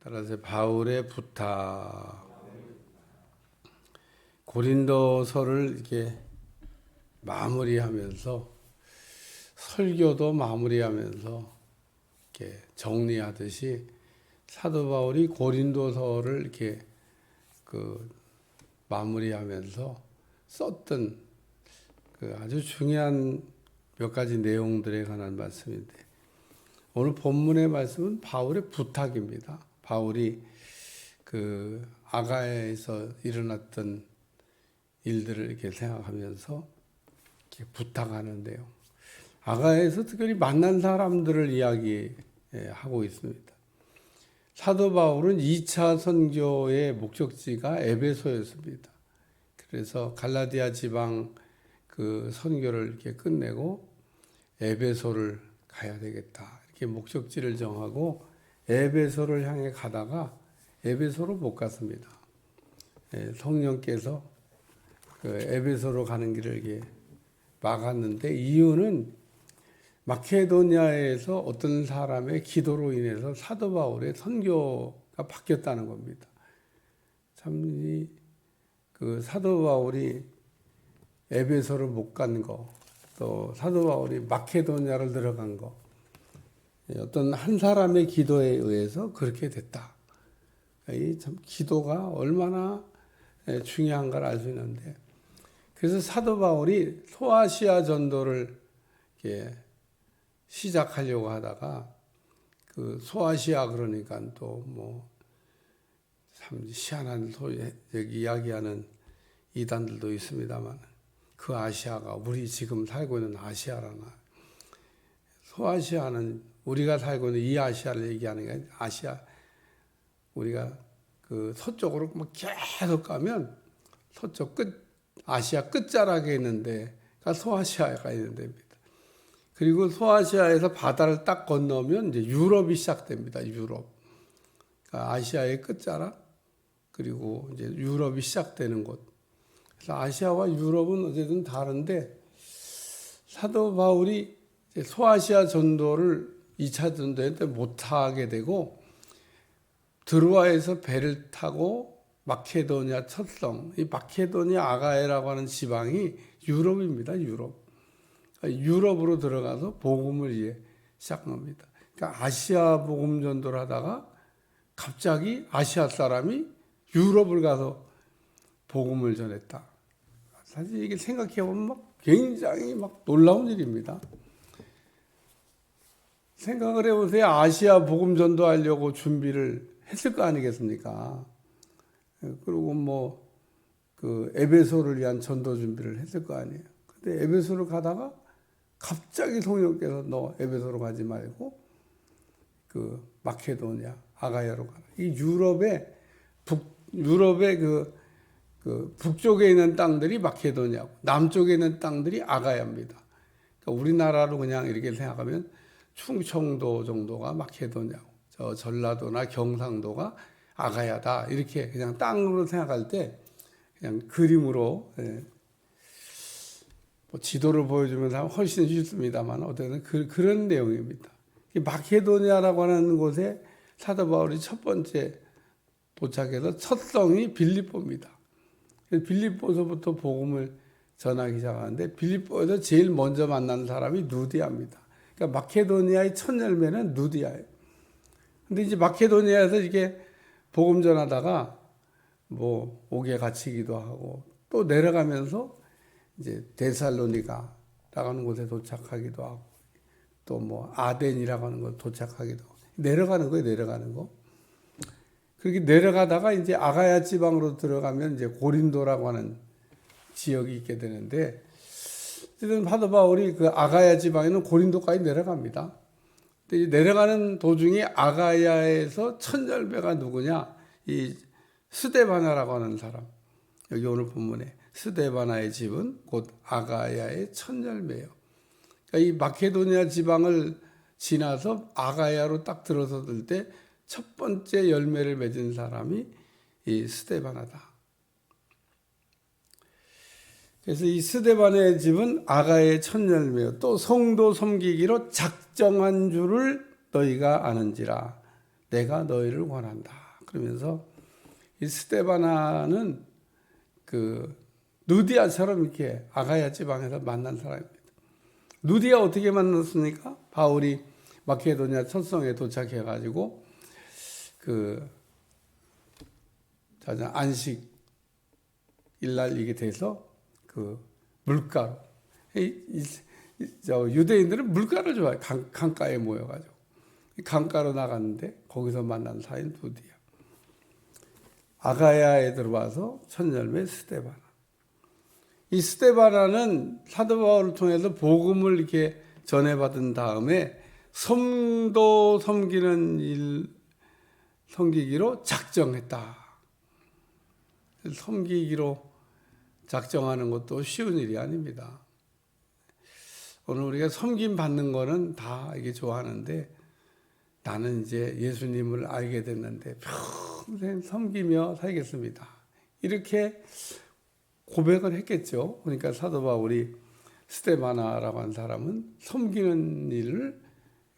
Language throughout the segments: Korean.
따라서 바울의 부탁. 고린도서를 이렇게 마무리하면서 설교도 마무리하면서 이렇게 정리하듯이 사도 바울이 고린도서를 이렇게 마무리하면서 썼던 아주 중요한 몇 가지 내용들에 관한 말씀인데, 오늘 본문의 말씀은 바울의 부탁입니다. 바울이 아가야에서 일어났던 일들을 이렇게 생각하면서 이렇게 부탁하는데요. 아가야에서 특별히 만난 사람들을 이야기하고 있습니다. 사도 바울은 2차 선교의 목적지가 에베소였습니다. 그래서 갈라디아 지방 선교를 이렇게 끝내고 에베소를 가야 되겠다, 이렇게 목적지를 정하고 에베소를 향해 가다가 에베소로 못 갔습니다. 성령께서 에베소로 가는 길을 이렇게 막았는데, 이유는 마케도니아에서 어떤 사람의 기도로 인해서 사도 바울의 선교가 바뀌었다는 겁니다. 참 사도 바울이 에베소를 못 간 거, 또 사도 바울이 마케도니아를 들어간 거, 어떤 한 사람의 기도에 의해서 그렇게 됐다. 참 기도가 얼마나 중요한 걸 알 수 있는데, 그래서 사도 바울이 소아시아 전도를 이렇게 시작하려고 하다가 소아시아, 그러니까 또 참 희한한 이야기하는 이단들도 있습니다만, 그 아시아가 우리 지금 살고 있는 아시아라나, 소아시아는 우리가 살고 있는 이 아시아를 얘기하는 게 아니라 아시아, 우리가 서쪽으로 계속 가면 서쪽 아시아 끝자락에 있는데 소아시아가 있는 데입니다. 그리고 소아시아에서 바다를 딱 건너면 이제 유럽이 시작됩니다. 유럽. 그러니까 아시아의 끝자락, 그리고 이제 유럽이 시작되는 곳. 그래서 아시아와 유럽은 어쨌든 다른데, 사도 바울이 소아시아 전도를 2차 전도에 못하게 되고, 드로아에서 배를 타고 마케도니아 첫 이 마케도니아 아가야라고 하는 지방이 유럽입니다. 유럽으로 들어가서 복음을 시작합니다. 그러니까 아시아 복음 전도를 하다가 갑자기 아시아 사람이 유럽을 가서 복음을 전했다. 사실 이게 생각해보면 굉장히 놀라운 일입니다. 생각을 해보세요. 아시아 복음 전도하려고 준비를 했을 거 아니겠습니까? 그리고 에베소를 위한 전도 준비를 했을 거 아니에요. 근데 에베소를 가다가 갑자기 성령께서 너 에베소로 가지 말고 마케도니아 아가야로 가라. 이 유럽의 북쪽에 있는 땅들이 마케도니아고, 남쪽에 있는 땅들이 아가야입니다. 그러니까 우리나라로 그냥 이렇게 생각하면 충청도 정도가 마케도니아고, 저 전라도나 경상도가 아가야다, 이렇게 그냥 땅으로 생각할 때 그냥 그림으로 지도를 보여주면서 하면 훨씬 쉽습니다만, 어쨌든 그런 내용입니다. 마케도니아라고 하는 곳에 사도 바울이 첫 번째 도착해서 첫 성이 빌립보입니다. 빌립보서부터 복음을 전하기 시작하는데, 빌립보에서 제일 먼저 만난 사람이 누디아입니다. 그러니까 마케도니아의 첫 열매는 누디아예요. 근데 이제 마케도니아에서 이렇게 복음 전하다가 옥에 갇히기도 하고, 또 내려가면서 이제 데살로니가라고 하는 곳에 도착하기도 하고, 또 아덴이라고 하는 곳에 도착하기도 하고, 내려가는 거. 그렇게 내려가다가 이제 아가야 지방으로 들어가면 이제 고린도라고 하는 지역이 있게 되는데, 어쨌든 사도 바울이 아가야 지방에는 고린도까지 내려갑니다. 근데 내려가는 도중에 아가야에서 첫 열매가 누구냐? 이 스데바나라고 하는 사람. 여기 오늘 본문에 스데바나의 집은 곧 아가야의 첫 열매예요. 그러니까 이 마케도니아 지방을 지나서 아가야로 딱 들어섰을 때 첫 번째 열매를 맺은 사람이 이 스데바나다. 그래서 이 스데바나의 집은 아가야의 첫 열매요. 또 성도 섬기기로 작정한 줄을 너희가 아는지라. 내가 너희를 권한다. 그러면서 이 스데바나는 그 누디아처럼 이렇게 아가야 지방에서 만난 사람입니다. 누디아 어떻게 만났습니까? 바울이 마케도니아 첫성에 도착해가지고 그 안식 일날 이게 돼서 그 물가로 유대인들은 물가를 좋아해요. 강가에 모여가지고 강가로 나갔는데 거기서 만난 사인 누디아. 아가야에 들어와서 첫 열매 스데바나. 이 스데바나는 사도 바울을 통해서 복음을 이렇게 전해받은 다음에 성도 섬기는 일, 섬기기로 작정했다. 섬기기로 작정하는 것도 쉬운 일이 아닙니다. 오늘 우리가 섬김 받는 거는 다 이게 좋아하는데 나는 이제 예수님을 알게 됐는데 평생 섬기며 살겠습니다. 이렇게 고백을 했겠죠. 그러니까 사도 바울이 스데바나라고 하는 사람은 섬기는 일을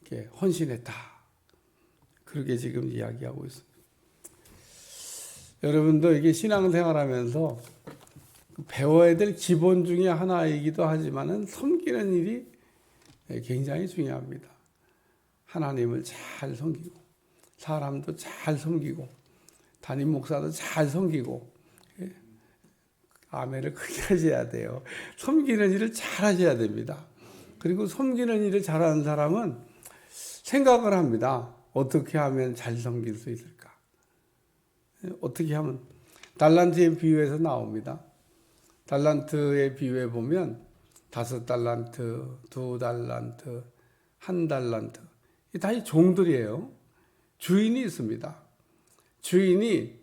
이렇게 헌신했다. 그렇게 지금 이야기하고 있습니다. 여러분도 이게 신앙생활하면서 배워야 될 기본 중에 하나이기도 하지만은 섬기는 일이 굉장히 중요합니다. 하나님을 잘 섬기고 사람도 잘 섬기고 담임 목사도 잘 섬기고 아멘을 크게 하셔야 돼요. 섬기는 일을 잘 하셔야 됩니다. 그리고 섬기는 일을 잘하는 사람은 생각을 합니다. 어떻게 하면 잘 섬길 수 있을까? 어떻게 하면 달란트의 비유에서 나옵니다. 달란트의 비유에 보면 5달란트, 2달란트, 1달란트 이 다 종들이에요. 주인이 있습니다. 주인이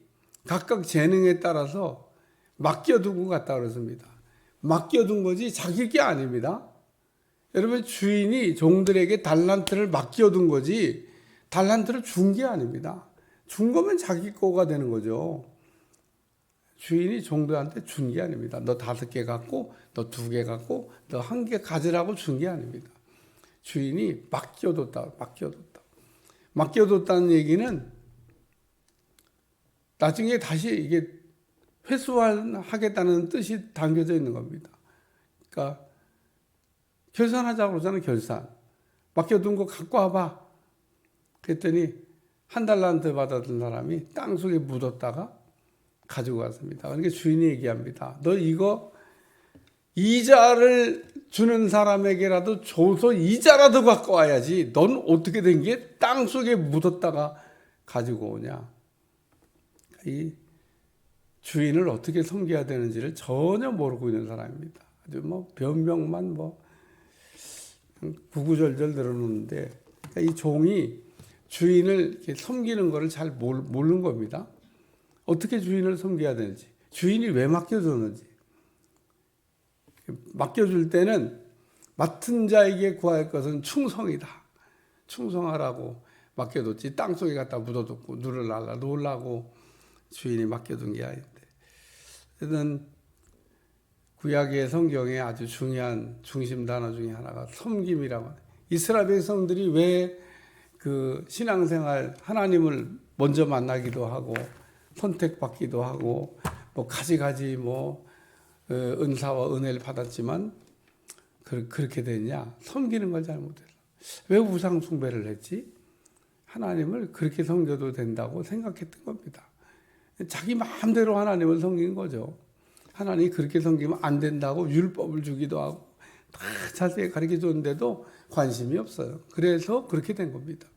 각각 재능에 따라서 맡겨두고 갔다 그랬습니다. 맡겨둔 거지 자기 게 아닙니다. 여러분 주인이 종들에게 달란트를 맡겨둔 거지 달란트를 준 게 아닙니다. 준 거면 자기 거가 되는 거죠. 주인이 종들한테 준 게 아닙니다. 너 5개 갖고 너 2개 갖고 너 1개 가지라고 준 게 아닙니다. 주인이 맡겨뒀다. 맡겨뒀다는 얘기는 나중에 다시 이게 회수하겠다는 뜻이 담겨져 있는 겁니다. 그러니까 결산하자고 그러잖아요. 결산. 맡겨둔 거 갖고 와봐. 그랬더니 1달란트 받았던 사람이 땅속에 묻었다가 가지고 갔습니다. 그러니까 주인이 얘기합니다. 너 이거 이자를 주는 사람에게라도 줘서 이자라도 갖고 와야지. 넌 어떻게 된 게 땅속에 묻었다가 가지고 오냐. 이 주인을 어떻게 섬겨야 되는지를 전혀 모르고 있는 사람입니다. 아주 변명만 구구절절 늘어놓는데 그러니까 이 종이 주인을 이렇게 섬기는 것을 잘 모르는 겁니다. 어떻게 주인을 섬겨야 되는지, 주인이 왜 맡겨줬는지. 맡겨줄 때는 맡은 자에게 구할 것은 충성이다. 충성하라고 맡겨뒀지 땅속에 갖다 묻어뒀고 눈을 놓으려고 주인이 맡겨둔 게 아닌데. 그래서 구약의 성경에 아주 중요한 중심 단어 중에 하나가 섬김이라고 해요. 이스라엘 백성들이 왜 그 신앙생활 하나님을 먼저 만나기도 하고 선택받기도 하고 가지가지 은사와 은혜를 받았지만 그렇게 됐냐? 섬기는 걸 잘못했어. 왜 우상 숭배를 했지? 하나님을 그렇게 섬겨도 된다고 생각했던 겁니다. 자기 마음대로 하나님을 섬긴 거죠. 하나님이 그렇게 섬기면 안 된다고 율법을 주기도 하고 다 자세히 가르쳐 줬는데도 관심이 없어요. 그래서 그렇게 된 겁니다.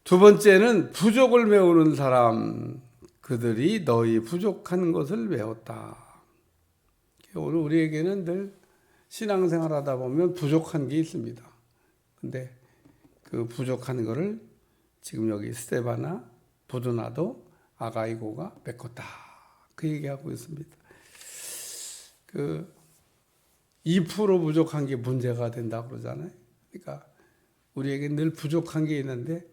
두 번째는 부족을 메우는 사람. 그들이 너희 부족한 것을 메웠다. 오늘 우리에게는 늘 신앙생활 하다 보면 부족한 게 있습니다. 근데 그 부족한 거를 지금 여기 스데바나, 부두나도, 아가이고가 메꿨다. 그 얘기하고 있습니다. 2% 부족한 게 문제가 된다고 그러잖아요. 그러니까 우리에게 늘 부족한 게 있는데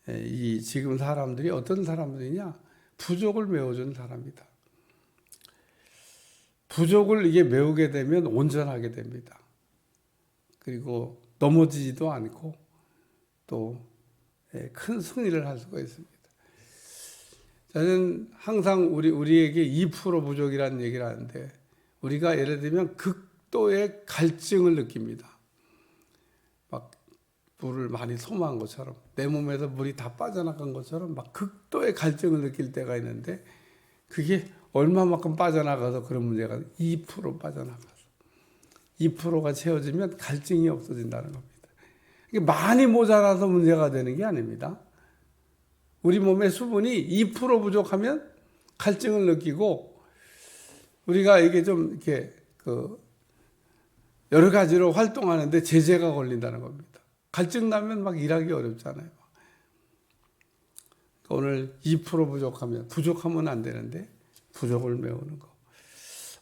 이 지금 사람들이 어떤 사람들이냐? 부족을 메워준 사람이다. 부족을 이게 메우게 되면 온전하게 됩니다. 그리고 넘어지지도 않고 또 큰 승리를 할 수가 있습니다. 저는 항상 우리에게 2% 부족이라는 얘기를 하는데, 우리가 예를 들면 극도의 갈증을 느낍니다. 막 물을 많이 소모한 것처럼, 내 몸에서 물이 다 빠져나간 것처럼 막 극도의 갈증을 느낄 때가 있는데, 그게 얼마만큼 빠져나가서 그런 문제가 2% 빠져나가서 2%가 채워지면 갈증이 없어진다는 겁니다. 이게 많이 모자라서 문제가 되는 게 아닙니다. 우리 몸의 수분이 2% 부족하면 갈증을 느끼고, 우리가 이게 좀 이렇게 여러 가지로 활동하는데 제재가 걸린다는 겁니다. 갈증 나면 막 일하기 어렵잖아요. 오늘 2% 부족하면 안 되는데 부족을 메우는 거.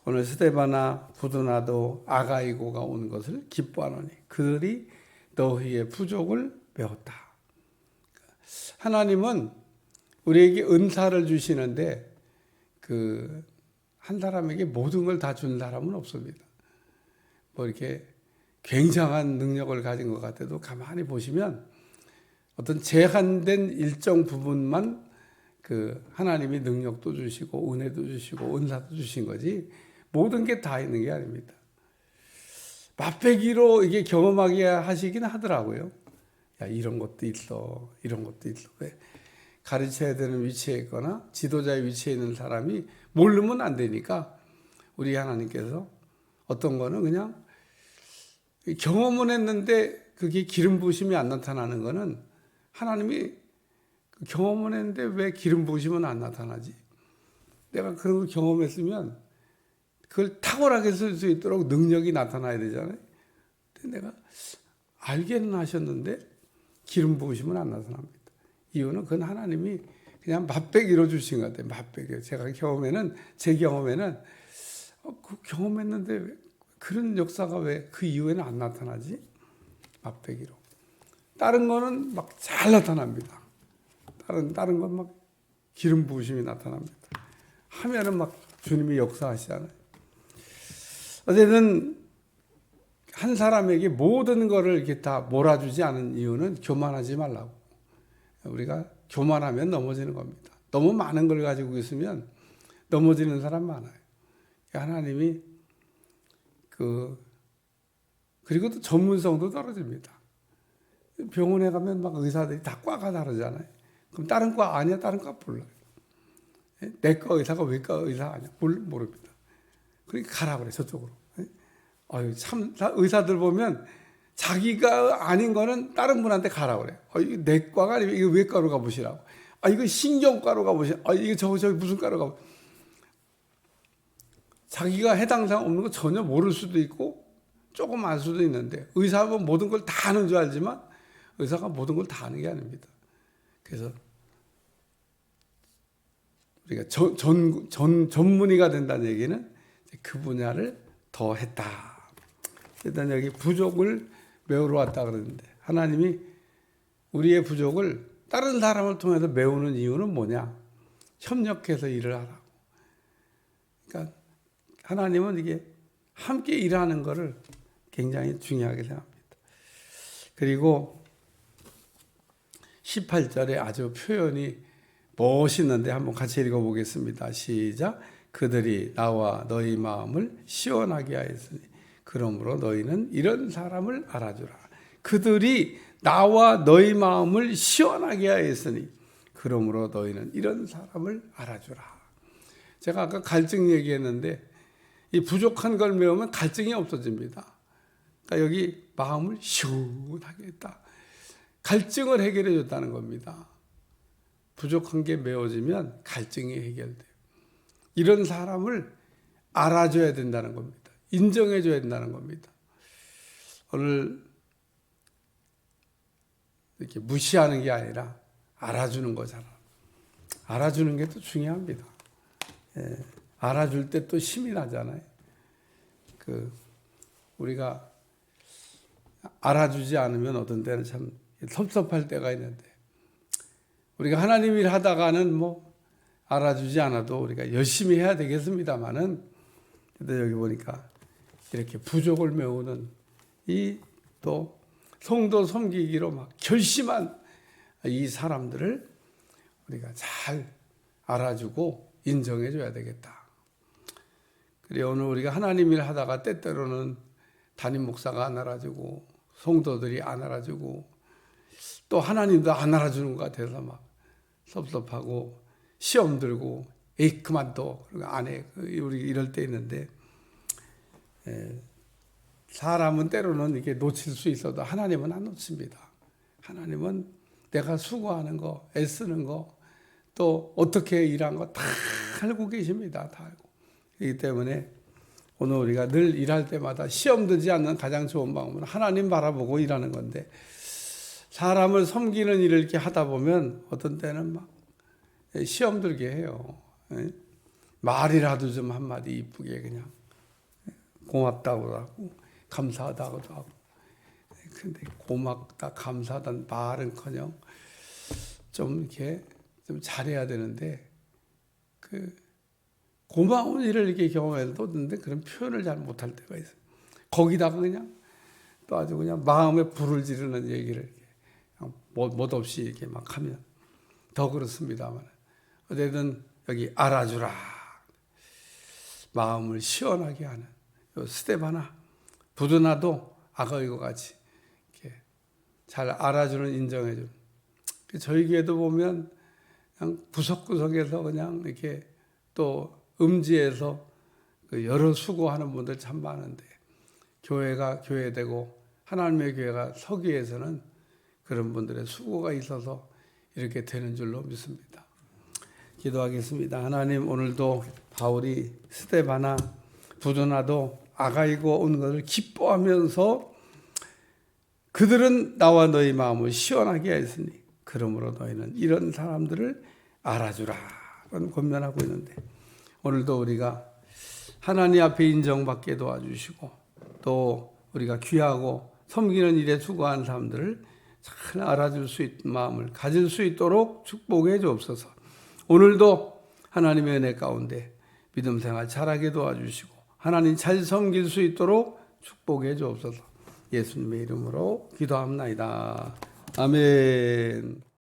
오늘 스데바나 부두나도 아가이고가 온 것을 기뻐하노니 그들이 너희의 부족을 메웠다. 하나님은 우리에게 은사를 주시는데 한 사람에게 모든 걸 다 준 사람은 없습니다. 뭐 이렇게 굉장한 능력을 가진 것 같아도 가만히 보시면 어떤 제한된 일정 부분만 하나님이 능력도 주시고 은혜도 주시고 은사도 주신 거지 모든 게 다 있는 게 아닙니다. 맛배기로 이게 경험하게 하시긴 하더라고요. 야, 이런 것도 있어. 이런 것도 있어. 왜? 가르쳐야 되는 위치에 있거나 지도자의 위치에 있는 사람이 모르면 안 되니까 우리 하나님께서 어떤 거는 그냥 경험은 했는데 그게 기름 부으심이 안 나타나는 거는 하나님이 경험은 했는데 왜 기름 부으심은 안 나타나지? 내가 그런 걸 경험했으면 그걸 탁월하게 쓸 수 있도록 능력이 나타나야 되잖아요. 근데 내가 알게는 하셨는데 기름 부으심은 안 나타납니다. 이유는 그건 하나님이 그냥 맛배기로 주신 것 같아요. 맛배기. 제 경험에는 경험했는데 왜 그런 역사가 왜 그 이후에는 안 나타나지? 맛배기로. 다른 거는 막 잘 나타납니다. 다른 건 막 기름 부으심이 나타납니다. 하면은 막 주님이 역사하시잖아요. 어쨌든 한 사람에게 모든 거를 이렇게 다 몰아주지 않은 이유는 교만하지 말라고. 우리가 교만하면 넘어지는 겁니다. 너무 많은 걸 가지고 있으면 넘어지는 사람 많아요. 하나님이 그리고 또 전문성도 떨어집니다. 병원에 가면 막 의사들이 다 과가 다르잖아요. 그럼 다른 과 아니야? 다른 과 몰라요. 내과 의사가 외과 의사 아니야? 모릅니다. 그러니까 가라 그래, 저쪽으로. 아유, 참, 의사들 보면 자기가 아닌 거는 다른 분한테 가라 그래. 이거 내과가 아니면 이거 외과로 가보시라고. 이거 신경과로 가보시라고. 이거 저기 무슨 과로 가보시라고. 자기가 해당 사항 없는 거 전혀 모를 수도 있고 조금 알 수도 있는데 의사는 모든 걸 다 아는 줄 알지만 의사가 모든 걸 다 아는 게 아닙니다. 그래서 우리가 전문의가 된다는 얘기는 그 분야를 더 했다. 일단 여기 부족을 메우러 왔다 그러는데 하나님이 우리의 부족을 다른 사람을 통해서 메우는 이유는 뭐냐? 협력해서 일을 하라고. 그러니까 하나님은 이게 함께 일하는 것을 굉장히 중요하게 생각합니다. 그리고 18절에 아주 표현이 멋있는데 한번 같이 읽어보겠습니다. 시작. 그들이 나와 너희 마음을 시원하게 하였으니 그러므로 너희는 이런 사람을 알아주라. 그들이 나와 너희 마음을 시원하게 하였으니 그러므로 너희는 이런 사람을 알아주라. 제가 아까 갈증 얘기했는데 이 부족한 걸 메우면 갈증이 없어집니다. 그러니까 여기 마음을 시원하게 했다. 갈증을 해결해 줬다는 겁니다. 부족한 게 메워지면 갈증이 해결돼요. 이런 사람을 알아줘야 된다는 겁니다. 인정해줘야 된다는 겁니다. 오늘 이렇게 무시하는 게 아니라 알아주는 거잖아. 알아주는 게 또 중요합니다. 알아줄 때 또 힘이 나잖아요. 우리가 알아주지 않으면 어떤 때는 참 섭섭할 때가 있는데 우리가 하나님 일 하다가는 뭐 알아주지 않아도 우리가 열심히 해야 되겠습니다만은 여기 보니까 이렇게 부족을 메우는 이 또 성도 섬기기로 막 결심한 이 사람들을 우리가 잘 알아주고 인정해줘야 되겠다. 그래 오늘 우리가 하나님 일 하다가 때때로는 담임 목사가 안 알아주고 성도들이 안 알아주고 또 하나님도 안 알아주는 것 같아서 막 섭섭하고 시험 들고 에이 그만둬 안 해. 우리 이럴 때 있는데 사람은 때로는 이렇게 놓칠 수 있어도 하나님은 안 놓칩니다. 하나님은 내가 수고하는 거, 애쓰는 거, 또 어떻게 일한 거 다 알고 계십니다. 다 알고. 그렇기 때문에 오늘 우리가 늘 일할 때마다 시험 들지 않는 가장 좋은 방법은 하나님 바라보고 일하는 건데 사람을 섬기는 일을 이렇게 하다 보면 어떤 때는 막 시험 들게 해요. 말이라도 좀 한마디 이쁘게 그냥 고맙다고 하고 감사하다고도 하고 근데 고맙다 감사하다는 말은커녕 좀 이렇게 좀 잘해야 되는데 그 고마운 일을 이렇게 경험해도 근데 그런 표현을 잘 못할 때가 있어요. 거기다가 그냥 또 아주 그냥 마음에 불을 지르는 얘기를 이렇게 멋없이 이렇게 막 하면 더 그렇습니다만 어쨌든 여기 알아주라 마음을 시원하게 하는 스데바나 부드나도 아가이고 같이 이렇게 잘 알아주는 인정해주는 저희 교회도 보면 그냥 구석구석에서 그냥 이렇게 또 음지에서 여러 수고하는 분들 참 많은데 교회가 교회되고 하나님의 교회가 서기 위해서는 그런 분들의 수고가 있어서 이렇게 되는 줄로 믿습니다. 기도하겠습니다. 하나님 오늘도 바울이 스데바나 부도나도 아가이고 온 것을 기뻐하면서 그들은 나와 너희 마음을 시원하게 했으니 그러므로 너희는 이런 사람들을 알아주라 라는 권면하고 있는데 오늘도 우리가 하나님 앞에 인정받게 도와주시고 또 우리가 귀하고 섬기는 일에 수고한 사람들을 잘 알아줄 수 있는 마음을 가질 수 있도록 축복해 주옵소서. 오늘도 하나님의 은혜 가운데 믿음 생활 잘하게 도와주시고 하나님 잘 섬길 수 있도록 축복해 주옵소서. 예수님의 이름으로 기도합나이다. 아멘.